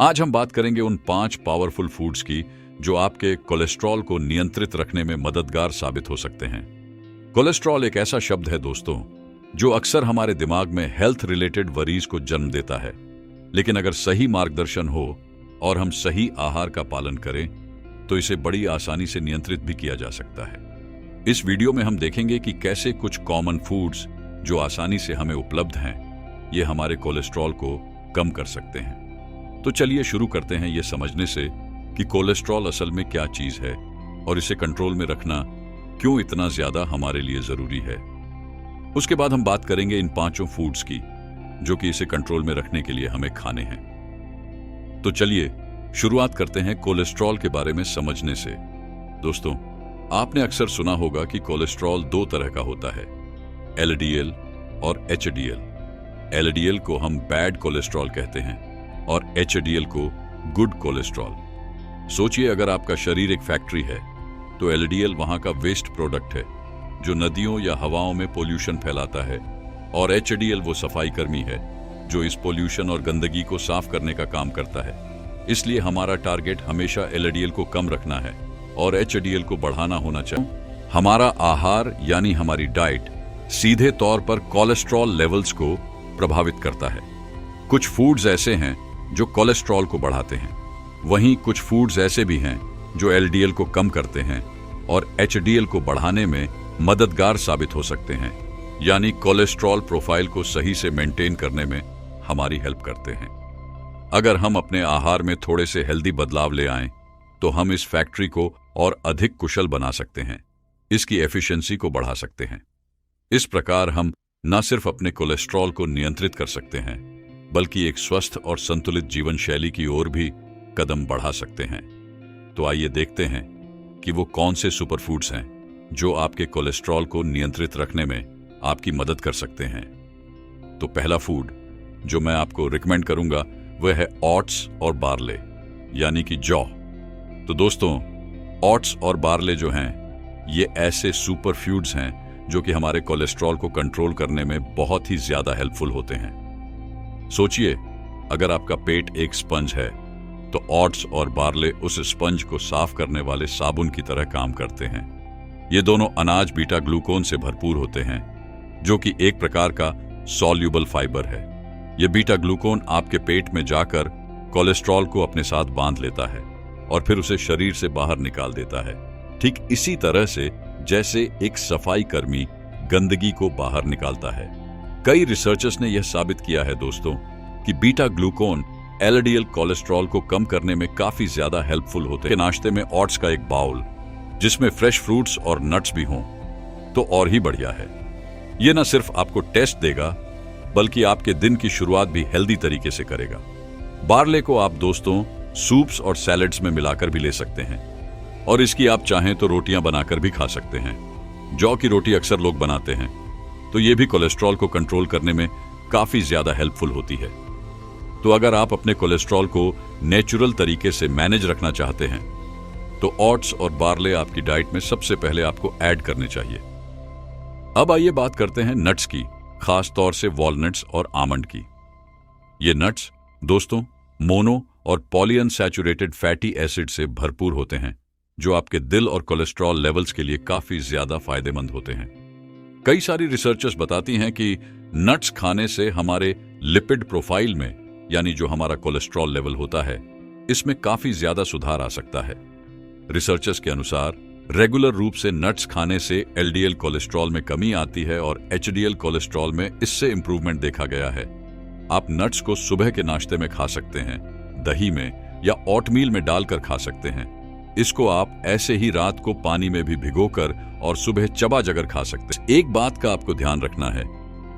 आज हम बात करेंगे उन 5 पावरफुल फूड्स की जो आपके कोलेस्ट्रॉल को नियंत्रित रखने में मददगार साबित हो सकते हैं। कोलेस्ट्रॉल एक ऐसा शब्द है दोस्तों जो अक्सर हमारे दिमाग में हेल्थ रिलेटेड वरीज को जन्म देता है, लेकिन अगर सही मार्गदर्शन हो और हम सही आहार का पालन करें तो इसे बड़ी आसानी से नियंत्रित भी किया जा सकता है। इस वीडियो में हम देखेंगे कि कैसे कुछ कॉमन फूड्स जो आसानी से हमें उपलब्ध हैं, ये हमारे कोलेस्ट्रॉल को कम कर सकते हैं। तो चलिए शुरू करते हैं ये समझने से कि कोलेस्ट्रॉल असल में क्या चीज है और इसे कंट्रोल में रखना क्यों इतना ज्यादा हमारे लिए जरूरी है। उसके बाद हम बात करेंगे इन 5 फूड्स की जो कि इसे कंट्रोल में रखने के लिए हमें खाने हैं। तो चलिए शुरुआत करते हैं कोलेस्ट्रॉल के बारे में समझने से। दोस्तों, आपने अक्सर सुना होगा कि कोलेस्ट्रॉल 2 तरह का होता है, एलडीएल और एचडीएल। एलडीएल को हम बैड कोलेस्ट्रॉल कहते हैं और एचडीएल को गुड कोलेस्ट्रॉल। सोचिए, अगर आपका शरीर एक फैक्ट्री है तो एलडीएल वहां का वेस्ट प्रोडक्ट है जो नदियों या हवाओं में पोल्यूशन फैलाता है, और एचडीएल वो सफाई कर्मी है जो इस पोल्यूशन और गंदगी को साफ करने का काम करता है। इसलिए हमारा टारगेट हमेशा एलडीएल को कम रखना है और एचडीएल को बढ़ाना होना चाहिए। हमारा आहार यानी हमारी डाइट सीधे तौर पर कोलेस्ट्रॉल लेवल्स को प्रभावित करता है। कुछ फूड्स ऐसे हैं जो कोलेस्ट्रॉल को बढ़ाते हैं, वहीं कुछ फूड्स ऐसे भी हैं जो एलडीएल को कम करते हैं और एचडीएल को बढ़ाने में मददगार साबित हो सकते हैं, यानी कोलेस्ट्रॉल प्रोफाइल को सही से मेंटेन करने में हमारी हेल्प करते हैं। अगर हम अपने आहार में थोड़े से हेल्दी बदलाव ले आएं तो हम इस फैक्ट्री को और अधिक कुशल बना सकते हैं, इसकी एफिशिएंसी को बढ़ा सकते हैं। इस प्रकार हम न सिर्फ अपने कोलेस्ट्रॉल को नियंत्रित कर सकते हैं बल्कि एक स्वस्थ और संतुलित जीवन शैली की ओर भी कदम बढ़ा सकते हैं। तो आइए देखते हैं कि वो कौन से सुपर फूड्स हैं जो आपके कोलेस्ट्रॉल को नियंत्रित रखने में आपकी मदद कर सकते हैं। तो पहला फूड जो मैं आपको रिकमेंड करूंगा वह है ओट्स और बार्ले, यानी कि जौ। तो दोस्तों, ओट्स और बार्ले जो हैं ये ऐसे सुपर फूड्स हैं जो कि हमारे कोलेस्ट्रॉल को कंट्रोल करने में बहुत ही ज्यादा हेल्पफुल होते हैं। सोचिए, अगर आपका पेट एक स्पंज है तो ओट्स और बार्ले उस स्पंज को साफ करने वाले साबुन की तरह काम करते हैं। ये दोनों अनाज बीटा ग्लूकोन से भरपूर होते हैं जो कि एक प्रकार का सॉल्यूबल फाइबर है। ये बीटा ग्लूकोन आपके पेट में जाकर कोलेस्ट्रॉल को अपने साथ बांध लेता है और फिर उसे शरीर से बाहर निकाल देता है, ठीक इसी तरह से जैसे एक सफाई कर्मी गंदगी को बाहर निकालता है। कई रिसर्चर्स ने यह साबित किया है दोस्तों कि बीटा ग्लूकोन एलडीएल कोलेस्ट्रॉल को कम करने में काफी ज्यादा हेल्पफुल होते हैं। नाश्ते में ओट्स का एक बाउल जिसमें फ्रेश फ्रूट्स और नट्स भी हों तो और ही बढ़िया है। यह न सिर्फ आपको टेस्ट देगा बल्कि आपके दिन की शुरुआत भी हेल्दी तरीके से करेगा। बार्ले को आप दोस्तों सूप्स और सैलेड्स में मिलाकर भी ले सकते हैं और इसकी आप चाहें तो रोटियां बनाकर भी खा सकते हैं। जौ की रोटी अक्सर लोग बनाते हैं तो ये भी कोलेस्ट्रॉल को कंट्रोल करने में काफी ज्यादा हेल्पफुल होती है। तो अगर आप अपने कोलेस्ट्रॉल को नेचुरल तरीके से मैनेज रखना चाहते हैं तो ओट्स और बार्ले आपकी डाइट में सबसे पहले आपको ऐड करने चाहिए। अब आइए बात करते हैं नट्स की, खास तौर से वॉलनट्स और आमंड की। ये नट्स दोस्तों मोनो और पॉलीअनसैचुरेटेड फैटी एसिड से भरपूर होते हैं जो आपके दिल और कोलेस्ट्रॉल लेवल्स के लिए काफी ज्यादा फायदेमंद होते हैं। कई सारी रिसर्चर्स बताती हैं कि नट्स खाने से हमारे लिपिड प्रोफाइल में, यानी जो हमारा कोलेस्ट्रॉल लेवल होता है, इसमें काफी ज्यादा सुधार आ सकता है। रिसर्चर्स के अनुसार रेगुलर रूप से नट्स खाने से एलडीएल कोलेस्ट्रॉल में कमी आती है और एचडीएल कोलेस्ट्रॉल में इससे इंप्रूवमेंट देखा गया है। आप नट्स को सुबह के नाश्ते में खा सकते हैं, दही में या ओटमील में डालकर खा सकते हैं। इसको आप ऐसे ही रात को पानी में भी भिगोकर और सुबह चबा जगर खा सकते हैं। एक बात का आपको ध्यान रखना है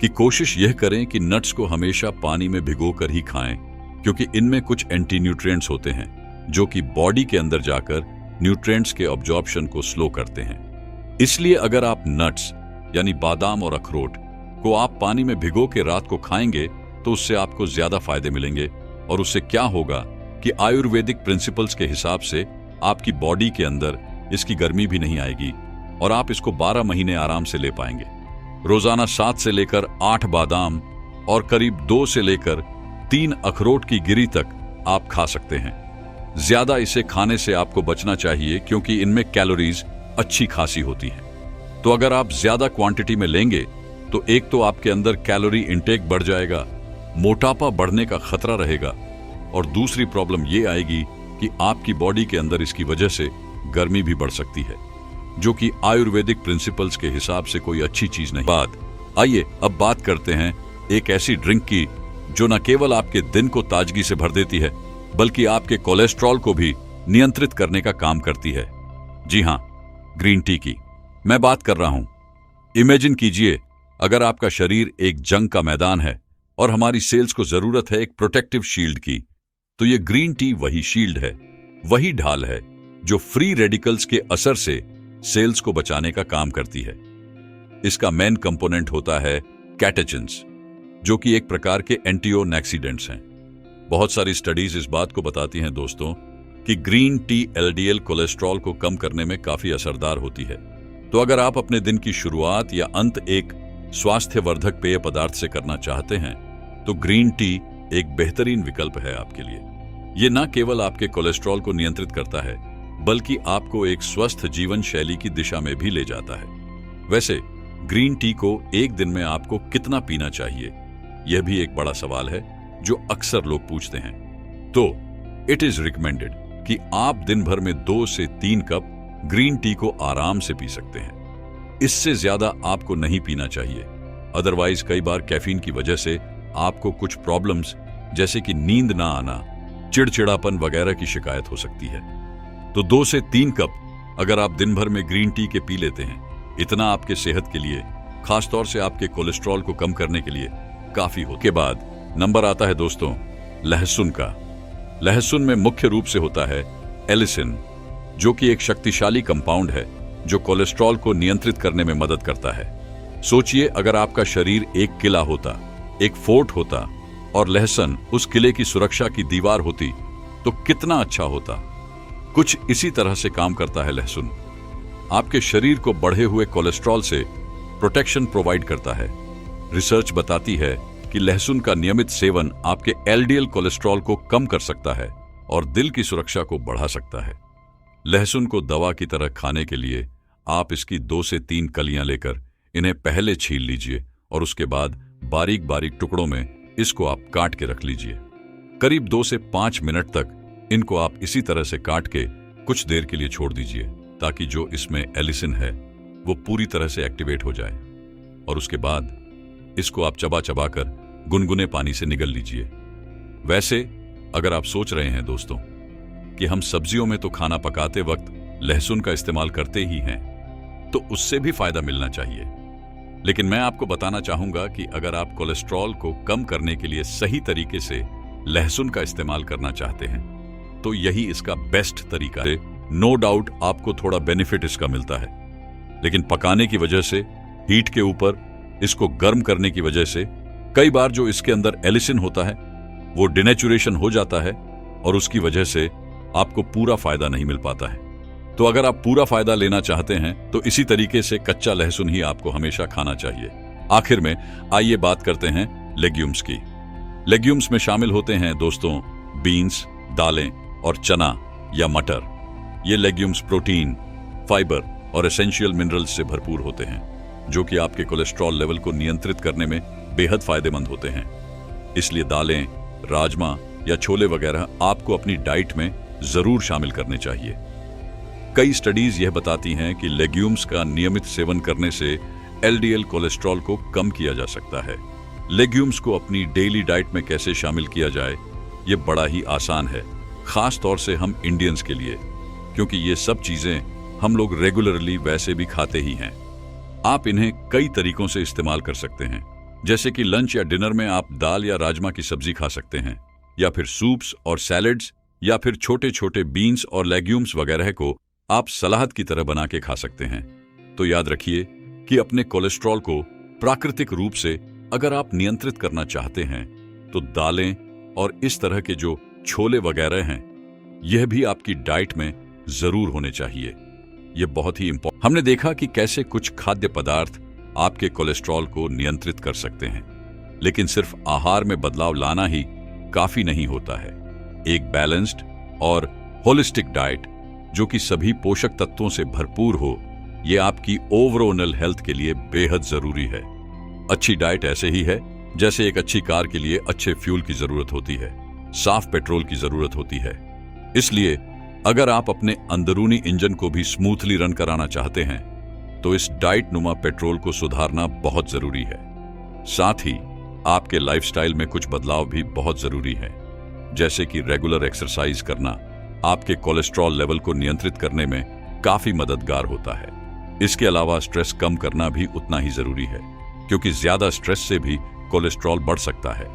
कि कोशिश यह करें कि नट्स को हमेशा पानी में भिगोकर ही खाएं, क्योंकि इनमें कुछ एंटी न्यूट्रिएंट्स होते हैं जो कि बॉडी के अंदर जाकर न्यूट्रिएंट्स के अब्जॉर्प्शन को स्लो करते हैं। इसलिए अगर आप नट्स यानी बादाम और अखरोट को आप पानी में भिगो के रात को खाएंगे तो उससे आपको ज्यादा फायदे मिलेंगे, और उससे क्या होगा कि आयुर्वेदिक प्रिंसिपल्स के हिसाब से आपकी बॉडी के अंदर इसकी गर्मी भी नहीं आएगी और आप इसको 12 महीने आराम से ले पाएंगे। रोजाना 7 से लेकर 8 बादाम और करीब 2 से लेकर 3 अखरोट की गिरी तक आप खा सकते हैं। ज्यादा इसे खाने से आपको बचना चाहिए क्योंकि इनमें कैलोरीज अच्छी खासी होती हैं। तो अगर आप ज्यादा क्वांटिटी में लेंगे तो एक तो आपके अंदर कैलोरी इंटेक बढ़ जाएगा, मोटापा बढ़ने का खतरा रहेगा, और दूसरी प्रॉब्लम ये आएगी कि आपकी बॉडी के अंदर इसकी वजह से गर्मी भी बढ़ सकती है, जो कि आयुर्वेदिक प्रिंसिपल्स के हिसाब से कोई अच्छी चीज नहीं। आइए अब बात करते हैं एक ऐसी ड्रिंक की जो न केवल आपके दिन को ताजगी से भर देती है बल्कि आपके कोलेस्ट्रॉल को भी नियंत्रित करने का काम करती है। जी हां, ग्रीन टी की मैं बात कर रहा हूं। इमेजिन कीजिए, अगर आपका शरीर एक जंग का मैदान है और हमारी सेल्स को जरूरत है एक प्रोटेक्टिव शील्ड की, तो ये ग्रीन टी वही शील्ड है, वही ढाल है जो फ्री रेडिकल्स के असर से सेल्स को बचाने का काम करती है। इसका मेन कंपोनेंट होता है कैटेचिन्स, जो कि एक प्रकार के एंटीओक्सीडेंट्स हैं। बहुत सारी स्टडीज इस बात को बताती हैं दोस्तों कि ग्रीन टी एलडीएल कोलेस्ट्रॉल को कम करने में काफी असरदार होती है। तो अगर आप अपने दिन की शुरुआत या अंत एक स्वास्थ्यवर्धक पेय पदार्थ से करना चाहते हैं तो ग्रीन टी एक बेहतरीन विकल्प है आपके लिए। ये न केवल आपके कोलेस्ट्रॉल को नियंत्रित करता है बल्कि आपको एक स्वस्थ जीवन शैली की दिशा में भी ले जाता है। वैसे ग्रीन टी को एक दिन में आपको कितना पीना चाहिए, यह भी एक बड़ा सवाल है जो अक्सर लोग पूछते हैं। तो इट इज रिकमेंडेड कि आप दिन भर में 2 से 3 कप ग्रीन टी को आराम से पी सकते हैं। इससे ज्यादा आपको नहीं पीना चाहिए, अदरवाइज कई बार कैफीन की वजह से आपको कुछ प्रॉब्लम्स जैसे कि नींद ना आना, चिड़चिड़ापन वगैरह की शिकायत हो सकती है। तो 2 से 3 कप अगर आप दिन भर में ग्रीन टी के पी लेते हैं, इतना आपके सेहत के लिए, खासतौर से आपके कोलेस्ट्रॉल को कम करने के लिए काफी हो। के बाद नंबर आता है दोस्तों लहसुन का। लहसुन में मुख्य रूप से होता है एलिसिन, जो कि एक शक्तिशाली कंपाउंड है जो कोलेस्ट्रॉल को नियंत्रित करने में मदद करता है। सोचिए, अगर आपका शरीर एक किला होता, एक फोर्ट होता और लहसुन उस किले की सुरक्षा की दीवार होती तो कितना अच्छा होता। कुछ इसी तरह से काम करता है लहसुन। आपके शरीर को बढ़े हुए कोलेस्ट्रॉल से प्रोटेक्शन प्रोवाइड करता है। रिसर्च बताती है कि लहसुन का नियमित सेवन आपके एलडीएल कोलेस्ट्रॉल को कम कर सकता है और दिल की सुरक्षा को बढ़ा सकता है। लहसुन को दवा की तरह खाने के लिए आप इसकी 2 से 3 कलियां लेकर इन्हें पहले छील लीजिए और उसके बाद बारीक बारीक टुकड़ों में इसको आप काट के रख लीजिए। करीब 2 से 5 मिनट तक इनको आप इसी तरह से काट के कुछ देर के लिए छोड़ दीजिए ताकि जो इसमें एलिसिन है वो पूरी तरह से एक्टिवेट हो जाए, और उसके बाद इसको आप चबा चबा कर गुनगुने पानी से निगल लीजिए। वैसे अगर आप सोच रहे हैं दोस्तों कि हम सब्जियों में तो खाना पकाते वक्त लहसुन का इस्तेमाल करते ही हैं, तो उससे भी फायदा मिलना चाहिए। लेकिन मैं आपको बताना चाहूंगा कि अगर आप कोलेस्ट्रॉल को कम करने के लिए सही तरीके से लहसुन का इस्तेमाल करना चाहते हैं तो यही इसका बेस्ट तरीका है। नो डाउट आपको थोड़ा बेनिफिट इसका मिलता है, लेकिन पकाने की वजह से, हीट के ऊपर इसको गर्म करने की वजह से कई बार जो इसके अंदर एलिसिन होता है वो डिनेचुरेशन हो जाता है और उसकी वजह से आपको पूरा फायदा नहीं मिल पाता है। तो अगर आप पूरा फायदा लेना चाहते हैं तो इसी तरीके से कच्चा लहसुन ही आपको हमेशा खाना चाहिए। आखिर में आइए बात करते हैं लेग्यूम्स की। लेग्यूम्स में शामिल होते हैं दोस्तों बीन्स, दालें और चना या मटर। ये लेग्यूम्स प्रोटीन, फाइबर और एसेंशियल मिनरल्स से भरपूर होते हैं जो कि आपके कोलेस्ट्रॉल लेवल को नियंत्रित करने में बेहद फायदेमंद होते हैं। इसलिए दालें, राजमा या छोले वगैरह आपको अपनी डाइट में जरूर शामिल करने चाहिए। कई स्टडीज यह बताती हैं कि लेग्यूम्स का नियमित सेवन करने से एलडीएल कोलेस्ट्रॉल को कम किया जा सकता है। लेग्यूम्स को अपनी डेली डाइट में कैसे शामिल किया जाए, ये बड़ा ही आसान है, खास तौर से हम इंडियंस के लिए, क्योंकि ये सब चीजें हम लोग रेगुलरली वैसे भी खाते ही हैं। आप इन्हें कई तरीकों से इस्तेमाल कर सकते हैं, जैसे कि लंच या डिनर में आप दाल या राजमा की सब्जी खा सकते हैं, या फिर सूप्स और सैलेड्स, या फिर छोटे छोटे बीन्स और लेग्यूम्स वगैरह को आप सलाद की तरह बना के खा सकते हैं। तो याद रखिए कि अपने कोलेस्ट्रॉल को प्राकृतिक रूप से अगर आप नियंत्रित करना चाहते हैं तो दालें और इस तरह के जो छोले वगैरह हैं, यह भी आपकी डाइट में जरूर होने चाहिए। यह बहुत ही इंपॉर्टेंट। हमने देखा कि कैसे कुछ खाद्य पदार्थ आपके कोलेस्ट्रॉल को नियंत्रित कर सकते हैं, लेकिन सिर्फ आहार में बदलाव लाना ही काफी नहीं होता है। एक बैलेंस्ड और होलिस्टिक डाइट जो कि सभी पोषक तत्वों से भरपूर हो, यह आपकी ओवरऑल हेल्थ के लिए बेहद जरूरी है। अच्छी डाइट ऐसे ही है जैसे एक अच्छी कार के लिए अच्छे फ्यूल की जरूरत होती है, साफ पेट्रोल की जरूरत होती है। इसलिए अगर आप अपने अंदरूनी इंजन को भी स्मूथली रन कराना चाहते हैं तो इस डाइट नुमा पेट्रोल को सुधारना बहुत जरूरी है। साथ ही आपके लाइफस्टाइल में कुछ बदलाव भी बहुत जरूरी है, जैसे कि रेगुलर एक्सरसाइज करना आपके कोलेस्ट्रॉल लेवल को नियंत्रित करने में काफी मददगार होता है। इसके अलावा स्ट्रेस कम करना भी उतना ही जरूरी है, क्योंकि ज्यादा स्ट्रेस से भी कोलेस्ट्रॉल बढ़ सकता है।